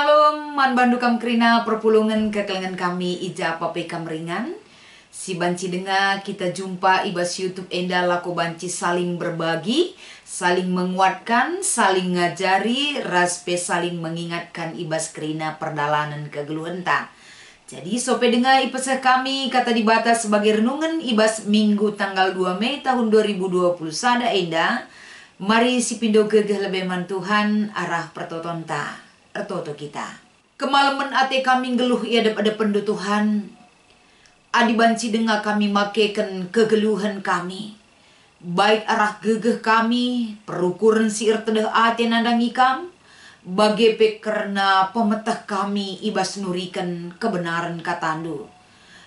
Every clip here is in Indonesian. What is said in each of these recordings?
Shalom, man bandu kam krina perpulungan kekelengan kami ija pape kamringan. Si banci dengar kita jumpa ibas YouTube enda lako banci saling berbagi, saling menguatkan, saling ngajari, raspe saling mengingatkan ibas krina perdalanan kegeluhan ta. Jadi sope dengar ipeseh kami kata dibatas sebagai renungan ibas Minggu tanggal 2 Mei tahun 2020 sada enda. Mari si pindo gegeh lebih man Tuhan arah pertotonta. Ertoto kita. Kemalaman ate kami geluh iadap-adap pendu Tuhan. Adi banci dengar kami makeken kegeluhan kami. Baik arah gegeh kami, perukuran si ertedeh ate nandang ikam. Bagepe karena pemetah kami ibas nurikan kebenaran katandu.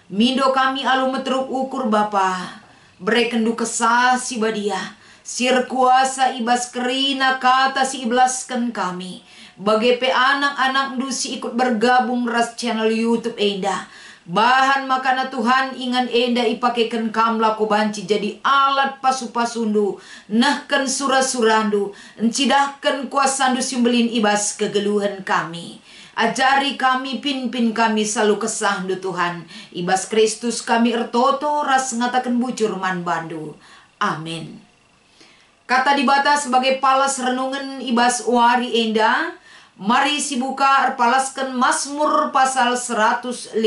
Mindo kami alu meteruk ukur Bapa. Brekendu kesah si badia. Sir kuasa ibas kerina kata si iblaskan kami. Bagepe anak-anak dusi ikut bergabung ras channel YouTube enda. Bahan makana Tuhan ingan enda ipakekan kam lako banci jadi alat pasu-pasundu. Nahkan surah-surandu. Encidahkan kuasandu simbelin ibas kegeluhan kami. Ajari kami, pimpin kami selalu kesahndu Tuhan. Ibas Kristus kami ertoto ras ngatakan bujur man bandu. Amin. Kata dibata sebagai palas renungan ibas wari enda. Mari si buka erpalaskan Mazmur pasal 150.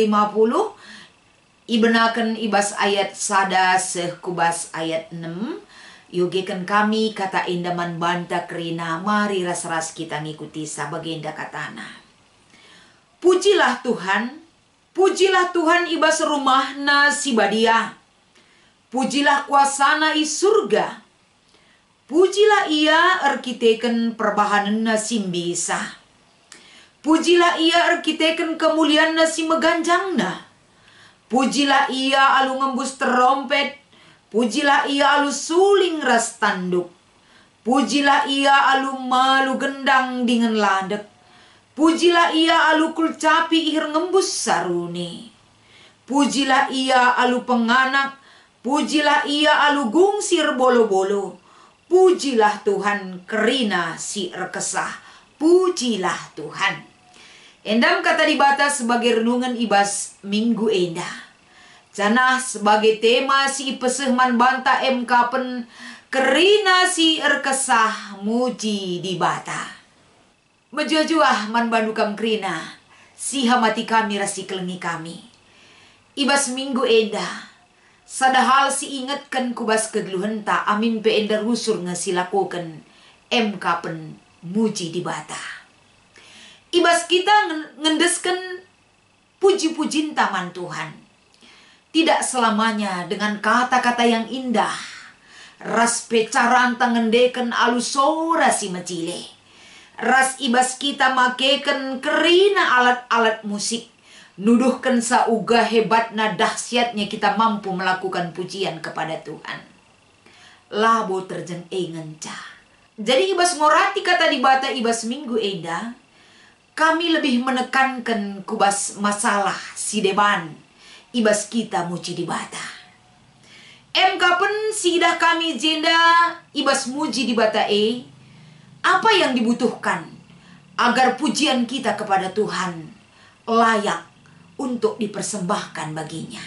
Ibenakan ibas ayat sada sekubas ayat 6. Yogekan kami kata indaman banta kerina. Mari ras-ras kita ngikuti sabagenda katana. Pujilah Tuhan ibas rumahna si badia. Pujilah kuasana i surga. Pujilah ia arkiteken perbahanan simbisa. Pujilah ia arkiteken kemuliaan si meganjangna. Pujilah ia alu ngembus terompet. Pujilah ia alu suling ras tanduk. Pujilah ia alu malu gendang dengan ladek. Pujilah ia alu kulcapi ihir ngembus saruni. Pujilah ia alu penganak. Pujilah ia alu gungsir bolo-bolo. Pujilah Tuhan kerina si rekesah. Pujilah Tuhan. Endam kata dibatas sebagai renungan ibas Minggu enda. Janah sebagai tema si ipeseh man banta emkapen kerina si rekesah muji dibata. Mejuah-juah man bandukam kerina si hamati kami rasi kelengi kami. Ibas Minggu enda. Sadahal si ingatkan kubas kegeluhan ta amin pe endar husur ngasilakokan emkapen muji dibata. Ibas kita ngendeskan puji-pujin taman Tuhan. Tidak selamanya dengan kata-kata yang indah. Ras pecaran tangendeken alusora si mecile. Ras ibas kita makeken kerina alat-alat musik. Nuduhkan sauga hebatna dahsyatnya kita mampu melakukan pujian kepada Tuhan. Labo terjeng engenca. Jadi ibas ngorati kata dibata ibas Minggu enda. Kami lebih menekankan kubas masalah si deban. Ibas kita muji dibata. Kapan sidah kami jenda ibas muji dibata apa yang dibutuhkan agar pujian kita kepada Tuhan layak untuk dipersembahkan baginya.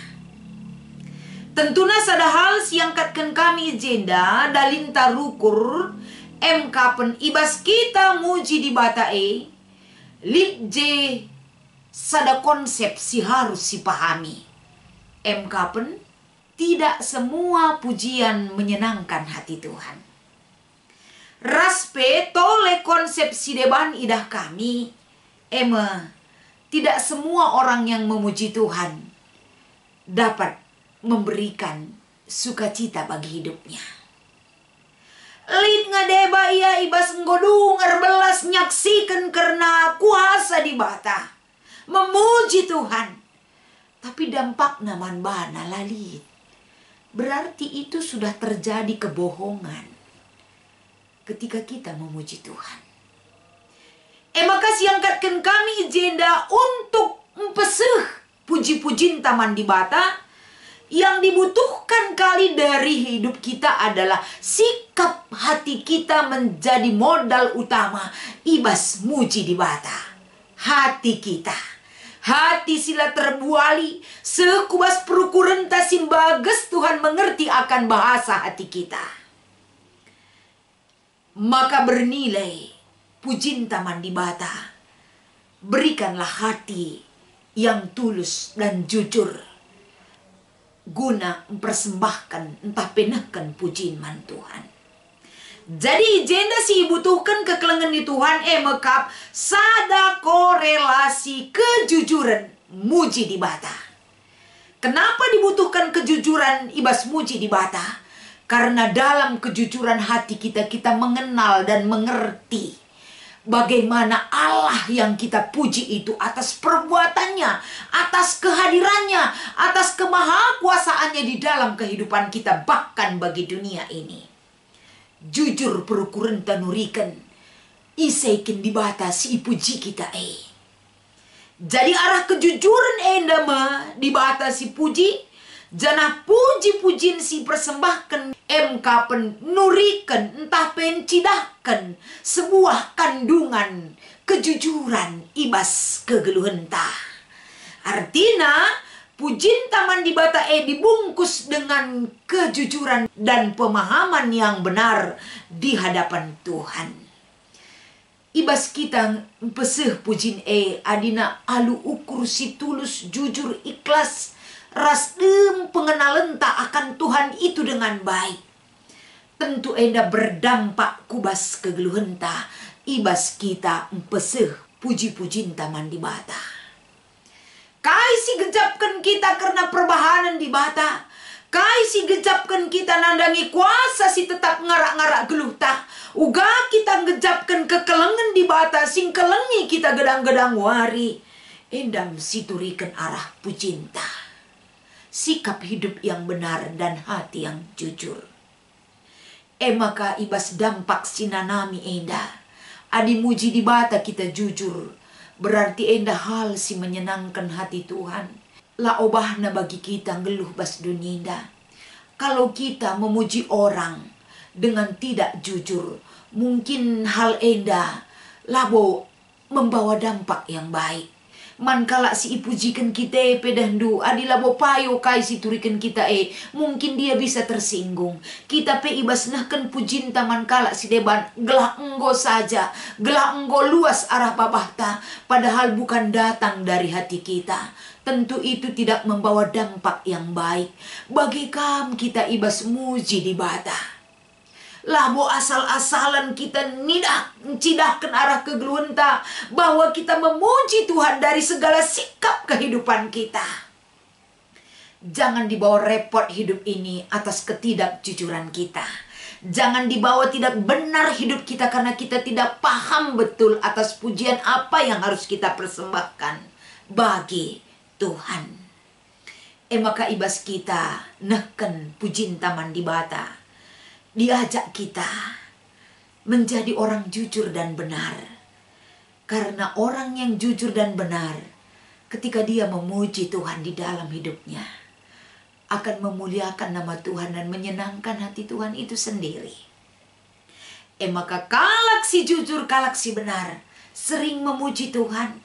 Tentunya sadahal siangkatkan kami jenda dalinta rukur kapan ibas kita muji dibata lidje sada konsep si harus si pahami. Kapan tidak semua pujian menyenangkan hati Tuhan. Raspe tole konsep si deban idah kami tidak semua orang yang memuji Tuhan dapat memberikan sukacita bagi hidupnya. Lid ngadeba ia ibas nggodungar belas nyaksikan karena kuasa dibata. Memuji Tuhan. Tapi dampak naman bana lalit. Berarti itu sudah terjadi kebohongan ketika kita memuji Tuhan. Maka siangkatkan kami jenda untuk empeseh puji-pujin taman dibata. Yang dibutuhkan kali dari hidup kita adalah sikap hati kita menjadi modal utama ibas muji dibata. hati kita. Hati sila terbuali, sekubas perukuran tasimbages Tuhan mengerti akan bahasa hati kita. Maka bernilai pujin taman di bata. Berikanlah hati yang tulus dan jujur, guna mempersembahkan entah penahkan pujian man Tuhan. Jadi jenda si butuhkan kekelengan di Tuhan mekap sada korelasi kejujuran muji di bata. Kenapa dibutuhkan kejujuran ibas muji di bata? Karena dalam kejujuran hati kita mengenal dan mengerti bagaimana Allah yang kita puji itu atas perbuatannya, atas kehadirannya, atas kemahakuasaannya di dalam kehidupan kita, bahkan bagi dunia ini. Jujur perukuran tanurikan isaikin dibatasi puji kita Jadi arah kejujuran endama dibatasi puji, janah puji-pujian si persembahkan MK penurikan entah pencidahkan sebuah kandungan kejujuran ibas kegeluhenta. Artinya pujin taman di bata dibungkus dengan kejujuran dan pemahaman yang benar di hadapan Tuhan. Ibas kita peseh pujin adina alu ukur si tulus jujur ikhlas rasdem pengenalan tak akan Tuhan itu dengan baik. Tentu enda berdampak kubas kegeluhenta ibas kita peseh puji-pujin taman di bata. Kaisi gejapkan kita karena perbahanan di bata. Kaisi gejapkan kita nandangi kuasa si tetap ngarak-ngarak geluh ta. Uga kita gejapkan kekelengan di bata sing kelengi kita gedang-gedang wari. Endam siturikan arah pucinta. Sikap hidup yang benar dan hati yang jujur. Maka ibas dampak sinanami enda. Adi muji di bata kita jujur. Berarti enda hal si menyenangkan hati Tuhan. La obahna bagi kita ngeluh bas dunia. Kalau kita memuji orang dengan tidak jujur, mungkin hal enda labo membawa dampak yang baik. Mankala si ipujikan kita pedandu adila bo payo kai si turikan kita mungkin dia bisa tersinggung. Kita pe ibasnahkan pujin taman kala si deban gelah enggo saja, gelah enggo luas arah babahta, padahal bukan datang dari hati kita. Tentu itu tidak membawa dampak yang baik. Bagi kam kita ibas muji di bata. Lah bo asal-asalan kita nidak cidahkan arah kegeluhenta bahwa kita memuji Tuhan dari segala sikap kehidupan kita. Jangan dibawa repot hidup ini atas ketidakjujuran kita. Jangan dibawa tidak benar hidup kita karena kita tidak paham betul atas pujian apa yang harus kita persembahkan bagi Tuhan. Maka ibas kita neken pujin taman di bata. Diajak kita menjadi orang jujur dan benar. Karena orang yang jujur dan benar, ketika dia memuji Tuhan di dalam hidupnya, akan memuliakan nama Tuhan dan menyenangkan hati Tuhan itu sendiri. Maka kalak si jujur, kalak si benar, sering memuji Tuhan.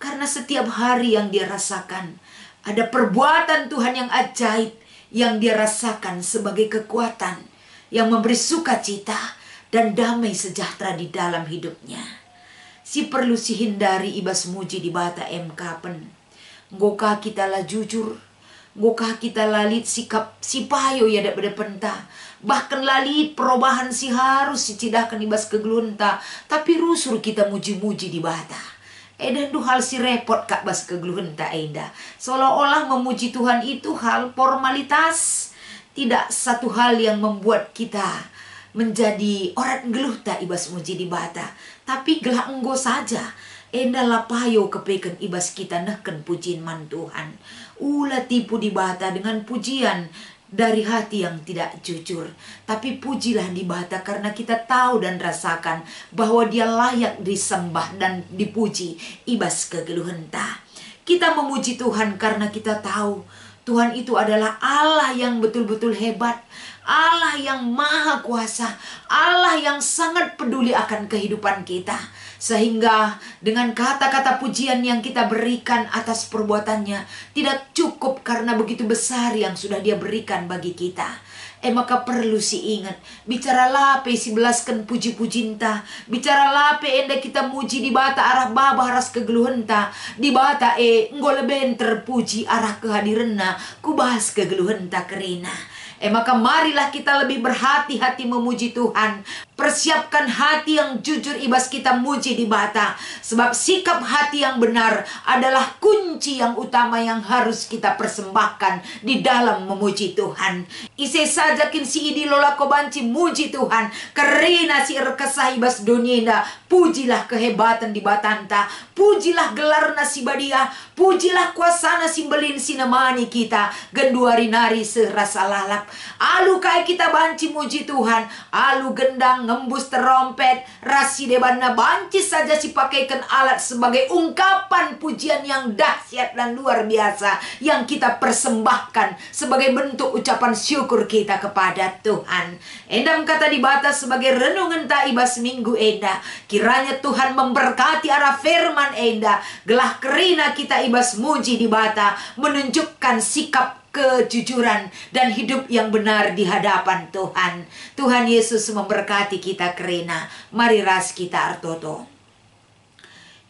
Karena setiap hari yang dia rasakan, ada perbuatan Tuhan yang ajaib yang dia rasakan sebagai kekuatan yang memberi sukacita dan damai sejahtera di dalam hidupnya. Si perlu si hindari ibas muji di bata kapen. Ngokah kita lah jujur, ngokah kita lalit sikap si payo ya dak berdepenta. Bahkan lalit perubahan si harus si cidahkan ibas kegelunta, tapi rusur kita muji-muji di bata. Dan hal si repot kak bas kegelunta enda. Seolah-olah memuji Tuhan itu hal formalitas. Tidak satu hal yang membuat kita menjadi orang geluh tak ibas muji di bata. Tapi gelah enggo saja. Enda lapayo kepeken ibas kita nahken pujian man Tuhan. Ula tipu di bata dengan pujian dari hati yang tidak jujur. Tapi pujilah di bata karena kita tahu dan rasakan bahwa dia layak disembah dan dipuji ibas kegeluhenta. Kita memuji Tuhan karena kita tahu Tuhan itu adalah Allah yang betul-betul hebat, Allah yang maha kuasa, Allah yang sangat peduli akan kehidupan kita. Sehingga dengan kata-kata pujian yang kita berikan atas perbuatannya tidak cukup karena begitu besar yang sudah dia berikan bagi kita. Maka perlu si ingat, bicaralah pe si belaskan puji-pujinta, bicaralah pe enda kita muji di bata arah baba haras kegeluhenta, di bata ngoleben terpuji arah kehadiranna, kubahas kegeluhenta kerina. Maka marilah kita lebih berhati-hati memuji Tuhan. Persiapkan hati yang jujur ibas kita muji di bata. Sebab sikap hati yang benar adalah kunci yang utama yang harus kita persembahkan di dalam memuji Tuhan. Ise sajakin si idi lola kobanci muji Tuhan. Karena si erkesah ibas dunia. Pujilah kehebatan di batanta. Pujilah gelar nasi badia. Pujilah kuasa nasi belin sinemani kita. Genduari nari serasa lalap. Alu kai kita banci muji Tuhan. Alu gendang ngembus terompet, rasi debanna banci saja si pakaikan alat sebagai ungkapan pujian yang dahsyat dan luar biasa yang kita persembahkan sebagai bentuk ucapan syukur kita kepada Tuhan. Endam kata di bata sebagai renungan taibas minggu enda. Kiranya Tuhan memberkati arah firman enda. Gelah kerina kita ibas muji di bata menunjukkan sikap kejujuran dan hidup yang benar di hadapan Tuhan. Tuhan Yesus memberkati kita kerina. Mari ras kita artoto.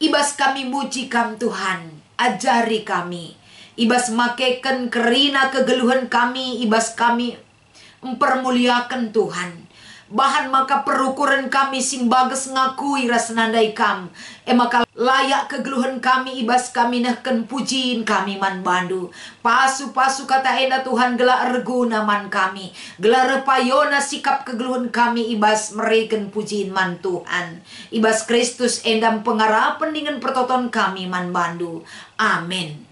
Ibas kami muji kam Tuhan, ajari kami. Ibas makeken kerina kegeluhan kami, ibas kami mempermuliakan Tuhan. Bahan maka perukuran kami sing bagus ngakui rasenandai kam. Maka layak kegeluhan kami ibas kami nahken pujiin kami man bandu. Pasu-pasu kata enda Tuhan gelar reguna man kami. Gelar payona sikap kegeluhan kami ibas mereken pujiin man Tuhan. Ibas Kristus endam pengarapan dengan pertoton kami man bandu. Amin.